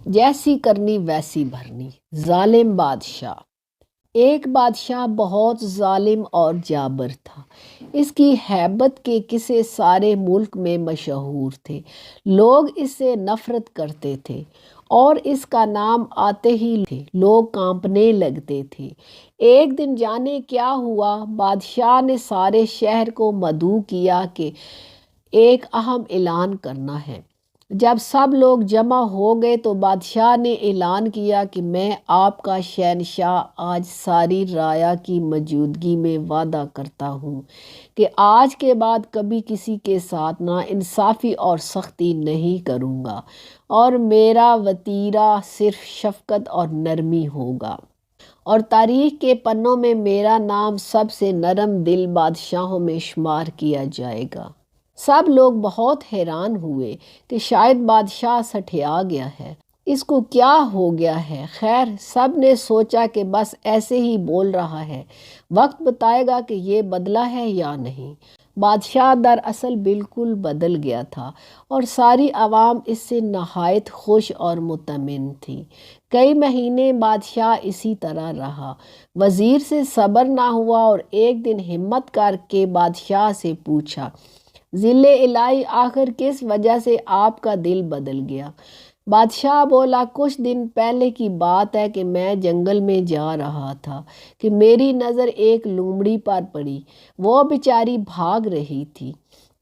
جیسی کرنی ویسی بھرنی۔ ظالم بادشاہ۔ ایک بادشاہ بہت ظالم اور جابر تھا۔ اس کی ہیبت کے قصے سارے ملک میں مشہور تھے۔ لوگ اس سے نفرت کرتے تھے اور اس کا نام آتے ہی لوگ کانپنے لگتے تھے۔ ایک دن جانے کیا ہوا، بادشاہ نے سارے شہر کو مدعو کیا کہ ایک اہم اعلان کرنا ہے۔ جب سب لوگ جمع ہو گئے تو بادشاہ نے اعلان کیا کہ میں آپ کا شہنشاہ آج ساری رعایا کی موجودگی میں وعدہ کرتا ہوں کہ آج کے بعد کبھی کسی کے ساتھ ناانصافی اور سختی نہیں کروں گا، اور میرا وتیرہ صرف شفقت اور نرمی ہوگا، اور تاریخ کے پنوں میں میرا نام سب سے نرم دل بادشاہوں میں شمار کیا جائے گا۔ سب لوگ بہت حیران ہوئے کہ شاید بادشاہ سٹھیا گیا ہے، اس کو کیا ہو گیا ہے۔ خیر، سب نے سوچا کہ بس ایسے ہی بول رہا ہے، وقت بتائے گا کہ یہ بدلا ہے یا نہیں۔ بادشاہ دراصل بالکل بدل گیا تھا اور ساری عوام اس سے نہایت خوش اور مطمئن تھی۔ کئی مہینے بادشاہ اسی طرح رہا۔ وزیر سے صبر نہ ہوا اور ایک دن ہمت کر کے بادشاہ سے پوچھا، ذل الہی، آخر کس وجہ سے آپ کا دل بدل گیا؟ بادشاہ بولا، کچھ دن پہلے کی بات ہے کہ میں جنگل میں جا رہا تھا کہ میری نظر ایک لومڑی پر پڑی۔ وہ بیچاری بھاگ رہی تھی،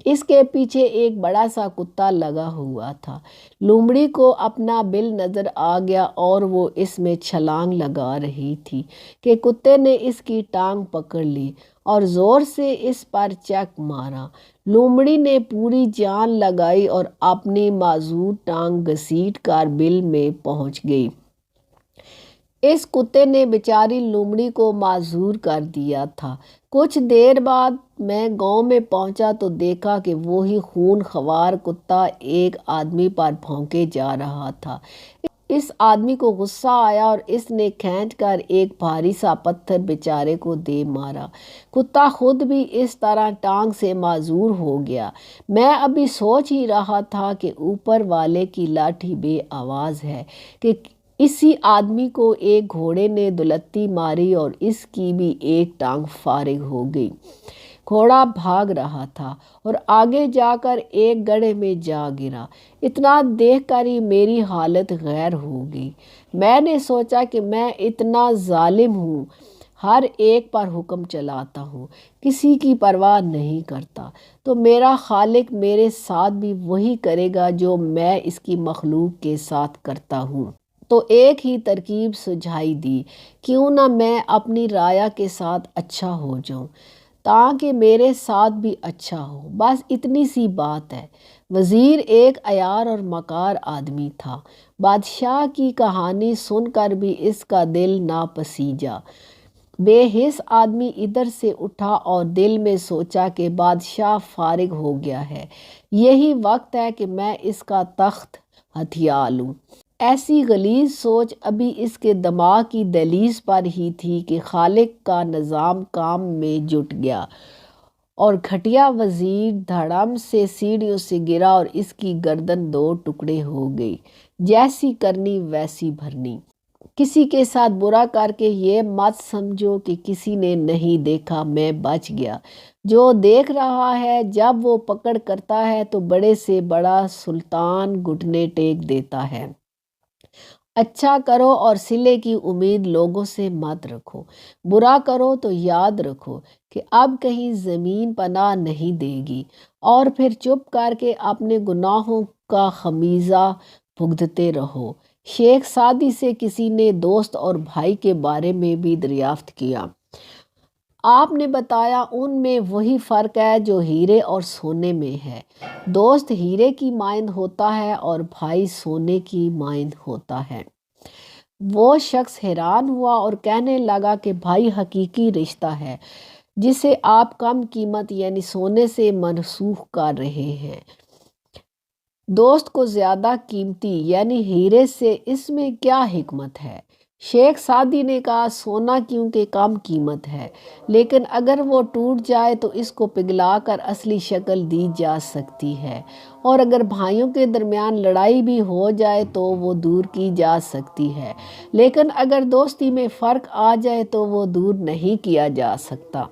اس کے پیچھے ایک بڑا سا کتا لگا ہوا تھا۔ لومڑی کو اپنا بل نظر آ گیا اور وہ اس میں چھلانگ لگا رہی تھی کہ کتے نے اس کی ٹانگ پکڑ لی اور زور سے اس پر چک مارا۔ لومڑی نے پوری جان لگائی اور اپنی معذور ٹانگ گھسیٹ کر بل میں پہنچ گئی۔ اس کتے نے بیچاری لومڑی کو معذور کر دیا تھا۔ کچھ دیر بعد میں گاؤں میں پہنچا تو دیکھا کہ وہی خون خوار کتا ایک آدمی پر بھونکے جا رہا تھا۔ اس آدمی کو غصہ آیا اور اس نے کھینچ کر ایک بھاری سا پتھر بیچارے کو دے مارا۔ کتا خود بھی اس طرح ٹانگ سے معذور ہو گیا۔ میں ابھی سوچ ہی رہا تھا کہ اوپر والے کی لاٹھی بے آواز ہے کہ اسی آدمی کو ایک گھوڑے نے دلتی ماری اور اس کی بھی ایک ٹانگ فارغ ہو گئی۔ گھوڑا بھاگ رہا تھا اور آگے جا کر ایک گڑھے میں جا گرا۔ اتنا دیکھ کر ہی میری حالت غیر ہو گئی۔ میں نے سوچا کہ میں اتنا ظالم ہوں، ہر ایک پر حکم چلاتا ہوں، کسی کی پرواہ نہیں کرتا، تو میرا خالق میرے ساتھ بھی وہی کرے گا جو میں اس کی مخلوق کے ساتھ کرتا ہوں۔ تو ایک ہی ترکیب سجھائی دی، کیوں نہ میں اپنی رعایا کے ساتھ اچھا ہو جاؤں تاکہ میرے ساتھ بھی اچھا ہو، بس اتنی سی بات ہے۔ وزیر ایک عیار اور مکار آدمی تھا۔ بادشاہ کی کہانی سن کر بھی اس کا دل نہ پسیجا۔ بے حس آدمی ادھر سے اٹھا اور دل میں سوچا کہ بادشاہ فارغ ہو گیا ہے، یہی وقت ہے کہ میں اس کا تخت ہتھیا لوں۔ ایسی غلیظ سوچ ابھی اس کے دماغ کی دہلیز پر ہی تھی کہ خالق کا نظام کام میں جٹ گیا اور گھٹیا وزیر دھڑام سے سیڑھیوں سے گرا اور اس کی گردن دو ٹکڑے ہو گئی۔ جیسی کرنی ویسی بھرنی۔ کسی کے ساتھ برا کر کے یہ مت سمجھو کہ کسی نے نہیں دیکھا میں بچ گیا۔ جو دیکھ رہا ہے جب وہ پکڑ کرتا ہے تو بڑے سے بڑا سلطان گھٹنے ٹیک دیتا ہے۔ اچھا کرو اور صلے کی امید لوگوں سے مت رکھو، برا کرو تو یاد رکھو کہ اب کہیں زمین پناہ نہیں دے گی، اور پھر چپ کر کے اپنے گناہوں کا خمیازہ بھگتتے رہو۔ شیخ سعدی سے کسی نے دوست اور بھائی کے بارے میں بھی دریافت کیا۔ آپ نے بتایا ان میں وہی فرق ہے جو ہیرے اور سونے میں ہے، دوست ہیرے کی مانند ہوتا ہے اور بھائی سونے کی مانند ہوتا ہے۔ وہ شخص حیران ہوا اور کہنے لگا کہ بھائی حقیقی رشتہ ہے جسے آپ کم قیمت یعنی سونے سے منسوخ کر رہے ہیں، دوست کو زیادہ قیمتی یعنی ہیرے سے، اس میں کیا حکمت ہے؟ شیخ سعدی نے کہا، سونا کیونکہ کم قیمت ہے، لیکن اگر وہ ٹوٹ جائے تو اس کو پگھلا کر اصلی شکل دی جا سکتی ہے، اور اگر بھائیوں کے درمیان لڑائی بھی ہو جائے تو وہ دور کی جا سکتی ہے، لیکن اگر دوستی میں فرق آ جائے تو وہ دور نہیں کیا جا سکتا۔